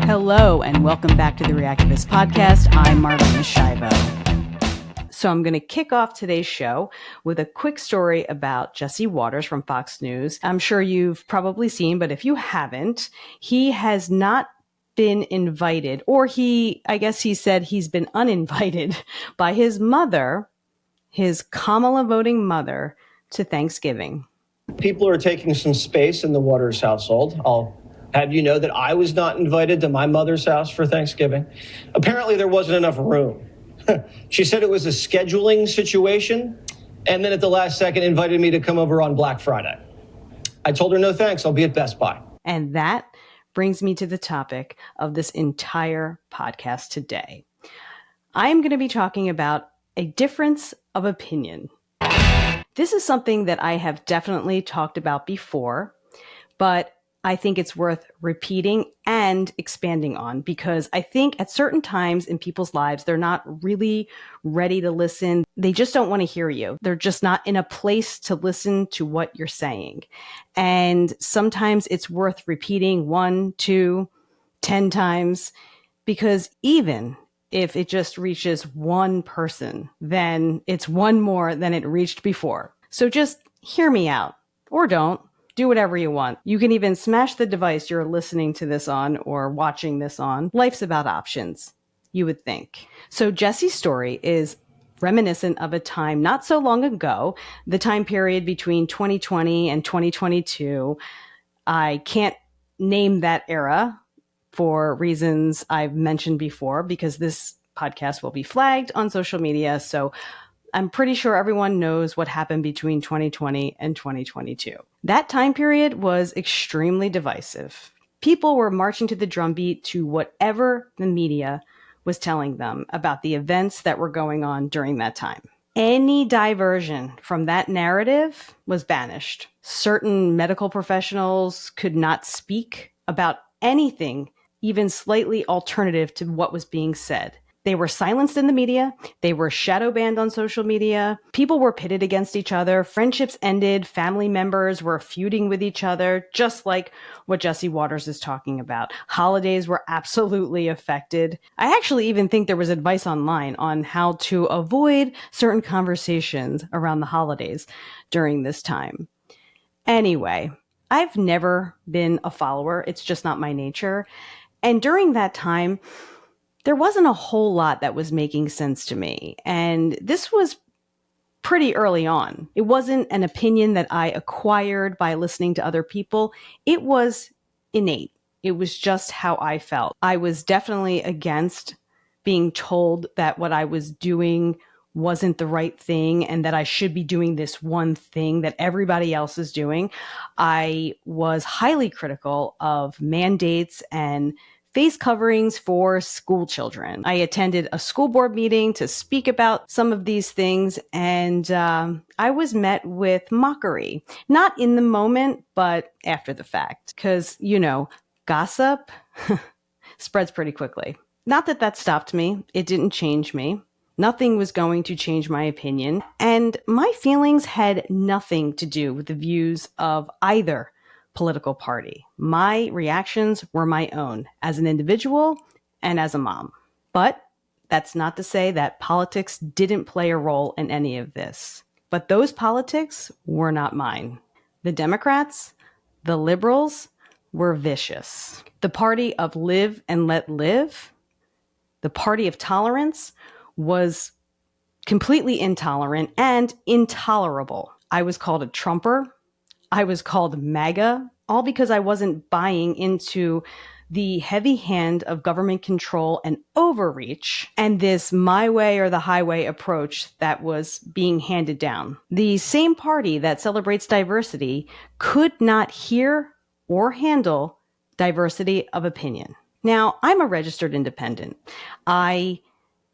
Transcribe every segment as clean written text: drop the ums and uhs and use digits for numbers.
Hello, and welcome back to the Reactivist podcast. I'm Marlaina Schiavo. So I'm going to kick off today's show with a quick story about Jesse Watters from Fox News. I'm sure you've probably seen, but if you haven't, he has not been invited, or I guess he said he's been uninvited by his mother, his Kamala voting mother, to Thanksgiving. People are taking some space in the Watters household. I'll have you know that I was not invited to my mother's house for Thanksgiving. Apparently there wasn't enough room. She said it was a scheduling situation, and then at the last second invited me to come over on Black Friday. I told her no thanks, I'll be at Best Buy. And that brings me to the topic of this entire podcast today. I am going to be talking about a difference of opinion. This is something that I have definitely talked about before, but I think it's worth repeating and expanding on, because I think at certain times in people's lives, they're not really ready to listen. They just don't want to hear you. They're just not in a place to listen to what you're saying. And sometimes it's worth repeating 1, 2, 10 times, because even if it just reaches one person, then it's one more than it reached before. So just hear me out, or don't. Do whatever you want. You can even smash the device you're listening to this on or watching this on. Life's about options, you would think. So Jesse's story is reminiscent of a time not so long ago, the time period between 2020 and 2022. I can't name that era for reasons I've mentioned before, because this podcast will be flagged on social media. So I'm pretty sure everyone knows what happened between 2020 and 2022. That time period was extremely divisive. People were marching to the drumbeat to whatever the media was telling them about the events that were going on during that time. Any diversion from that narrative was banished. Certain medical professionals could not speak about anything even slightly alternative to what was being said. They were silenced in the media. They were shadow banned on social media. People were pitted against each other. Friendships ended. Family members were feuding with each other, just like what Jesse Watters is talking about. Holidays were absolutely affected. I actually even think there was advice online on how to avoid certain conversations around the holidays during this time. Anyway, I've never been a follower. It's just not my nature. And during that time, there wasn't a whole lot that was making sense to me. And this was pretty early on. It wasn't an opinion that I acquired by listening to other people. It was innate. It was just how I felt. I was definitely against being told that what I was doing wasn't the right thing and that I should be doing this one thing that everybody else is doing. I was highly critical of mandates and face coverings for school children. I attended a school board meeting to speak about some of these things, and I was met with mockery. Not in the moment, but after the fact. Because, gossip spreads pretty quickly. Not that that stopped me. It didn't change me. Nothing was going to change my opinion. And my feelings had nothing to do with the views of either political party. My reactions were my own as an individual and as a mom. But that's not to say that politics didn't play a role in any of this. But those politics were not mine. The Democrats, the liberals, were vicious. The party of live and let live, the party of tolerance, was completely intolerant and intolerable. I was called a Trumper. I was called MAGA, all because I wasn't buying into the heavy hand of government control and overreach and this my way or the highway approach that was being handed down. The same party that celebrates diversity could not hear or handle diversity of opinion. Now, I'm a registered independent. I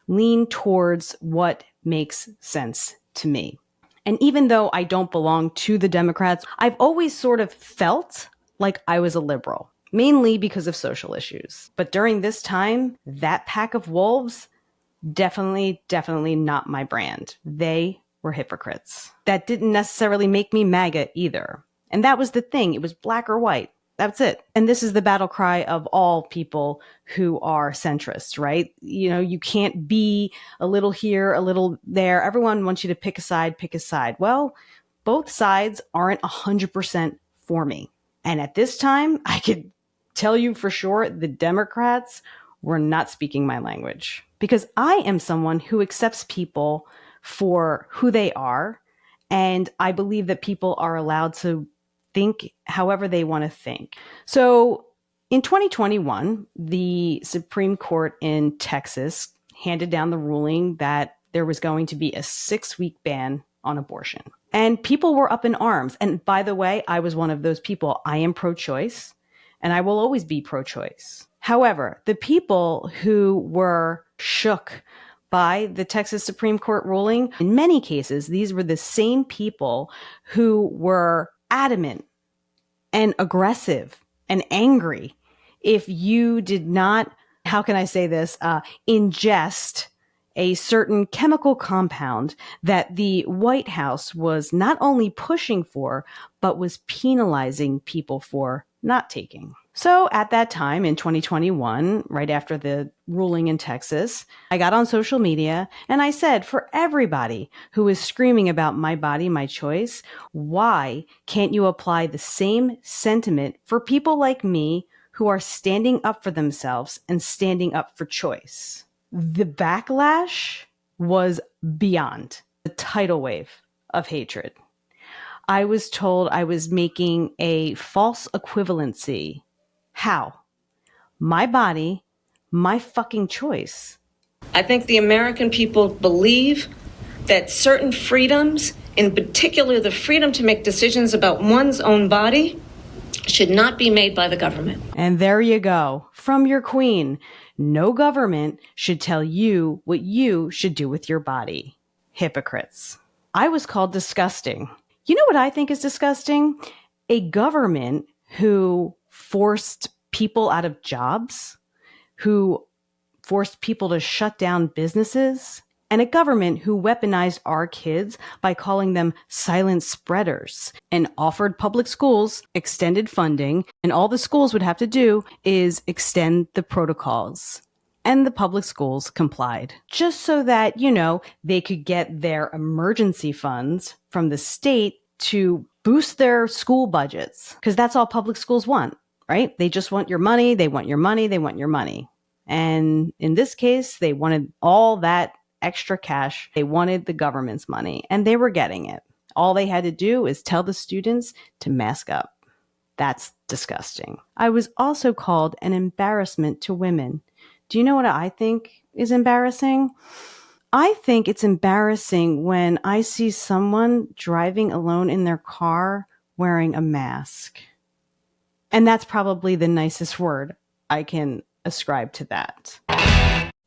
lean towards what makes sense to me. And even though I don't belong to the Democrats, I've always sort of felt like I was a liberal, mainly because of social issues. But during this time, that pack of wolves, definitely not my brand. They were hypocrites. That didn't necessarily make me MAGA either. And that was the thing. It was black or white. That's it. And this is the battle cry of all people who are centrist, right? You know, you can't be a little here, a little there. Everyone wants you to pick a side, pick a side. Well, both sides aren't 100% for me. And at this time, I could tell you for sure the Democrats were not speaking my language, because I am someone who accepts people for who they are. And I believe that people are allowed to think however they want to think. So in 2021, the Supreme Court in Texas handed down the ruling that there was going to be a 6-week ban on abortion. And people were up in arms. And by the way, I was one of those people. I am pro-choice, and I will always be pro-choice. However, the people who were shook by the Texas Supreme Court ruling, in many cases, these were the same people who were adamant and aggressive and angry if you did not, how can I say this, ingest a certain chemical compound that the White House was not only pushing for, but was penalizing people for not taking. So at that time in 2021, right after the ruling in Texas, I got on social media and I said, for everybody who is screaming about my body, my choice, why can't you apply the same sentiment for people like me who are standing up for themselves and standing up for choice? The backlash was beyond the tidal wave of hatred. I was told I was making a false equivalency. How? My body, my fucking choice. I think the American people believe that certain freedoms, in particular the freedom to make decisions about one's own body, should not be made by the government. And there you go, from your queen. No government should tell you what you should do with your body. Hypocrites. I was called disgusting. You know what I think is disgusting? A government who forced people out of jobs, who forced people to shut down businesses, and a government who weaponized our kids by calling them silent spreaders and offered public schools extended funding, and all the schools would have to do is extend the protocols. And the public schools complied, just so that, you know, they could get their emergency funds from the state to boost their school budgets, because that's all public schools want, right? They just want your money, they want your money, they want your money. And in this case, they wanted all that extra cash. They wanted the government's money, and they were getting it. All they had to do is tell the students to mask up. That's disgusting. I was also called an embarrassment to women. Do you know what I think is embarrassing? I think it's embarrassing when I see someone driving alone in their car wearing a mask. And that's probably the nicest word I can ascribe to that.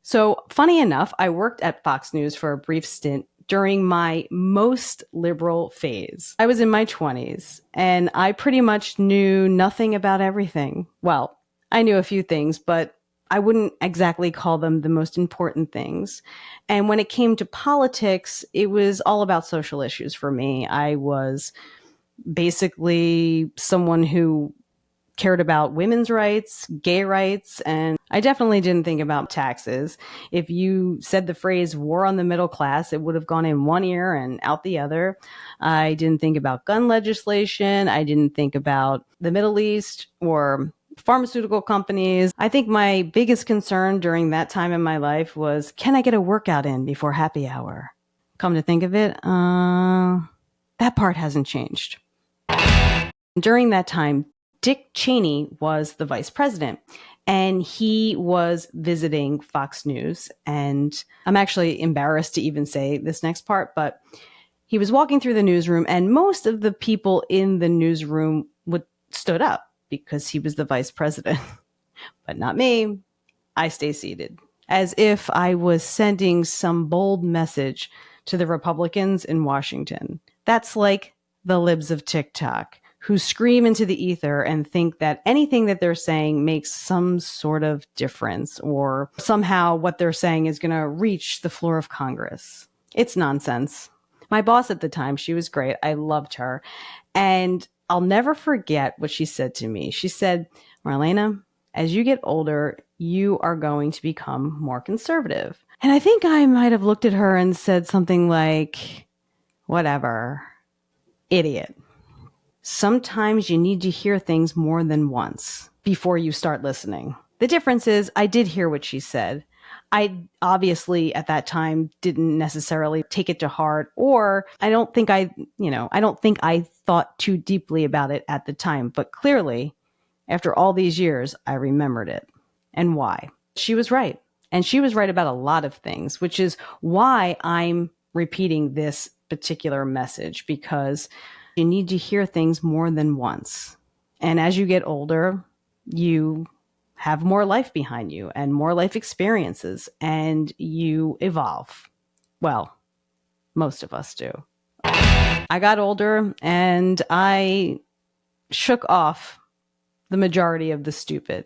So, funny enough, I worked at Fox News for a brief stint during my most liberal phase. I was in my 20s, and I pretty much knew nothing about everything. Well, I knew a few things, but I wouldn't exactly call them the most important things. And when it came to politics, it was all about social issues for me. I was basically someone who cared about women's rights, gay rights, and I definitely didn't think about taxes. If you said the phrase war on the middle class, it would have gone in one ear and out the other. I didn't think about gun legislation. I didn't think about the Middle East or pharmaceutical companies. I think my biggest concern during that time in my life was, can I get a workout in before happy hour? Come to think of it, that part hasn't changed. During that time, Dick Cheney was the vice president, and he was visiting Fox News. And I'm actually embarrassed to even say this next part, but he was walking through the newsroom, and most of the people in the newsroom stood up because he was the vice president. But not me. I stay seated, as if I was sending some bold message to the Republicans in Washington. That's like the libs of TikTok, who scream into the ether and think that anything that they're saying makes some sort of difference, or somehow what they're saying is going to reach the floor of Congress. It's nonsense. My boss at the time, she was great. I loved her. And I'll never forget what she said to me. She said, Marlaina, as you get older, you are going to become more conservative. And I think I might have looked at her and said something like, whatever, idiot. Sometimes you need to hear things more than once before you start listening. The difference is I did hear what she said. I obviously at that time didn't necessarily take it to heart, or I don't think I thought too deeply about it at the time, but clearly after all these years, I remembered it. And why? She was right. And she was right about a lot of things, which is why I'm repeating this particular message, because you need to hear things more than once. And as you get older, you have more life behind you and more life experiences, and you evolve. Well, most of us do. I got older and I shook off the majority of the stupid.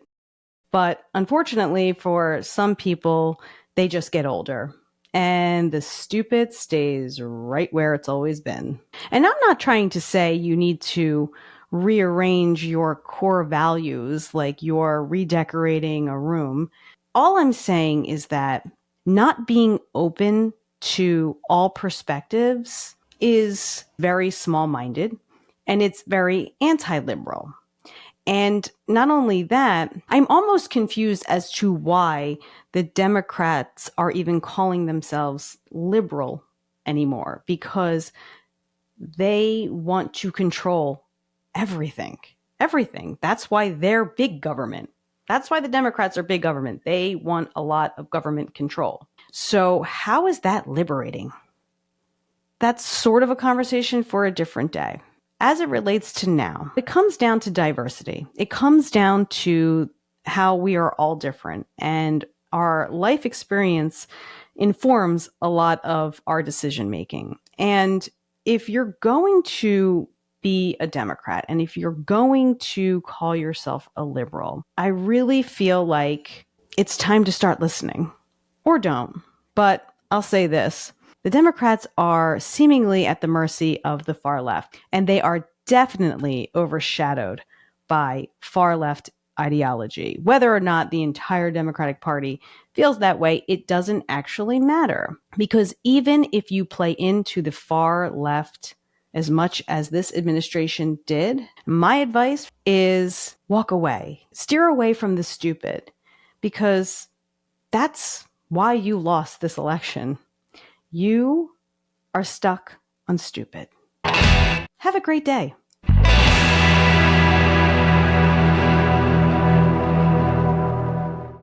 But unfortunately for some people, they just get older and the stupid stays right where it's always been. And I'm not trying to say you need to rearrange your core values like you're redecorating a room. All I'm saying is that not being open to all perspectives is very small-minded and it's very anti-liberal. And not only that, I'm almost confused as to why the Democrats are even calling themselves liberal anymore, because they want to control everything. Everything. That's why they're big government. That's why the Democrats are big government. They want a lot of government control. So how is that liberating? That's sort of a conversation for a different day. As it relates to now, it comes down to diversity. It comes down to how we are all different, and our life experience informs a lot of our decision making. And if you're going to be a Democrat and if you're going to call yourself a liberal, I really feel like it's time to start listening. Or don't. But I'll say this. The Democrats are seemingly at the mercy of the far left, and they are definitely overshadowed by far left ideology. Whether or not the entire Democratic Party feels that way, it doesn't actually matter. Because even if you play into the far left as much as this administration did, my advice is walk away. Steer away from the stupid, because that's why you lost this election. You are stuck on stupid. Have a great day.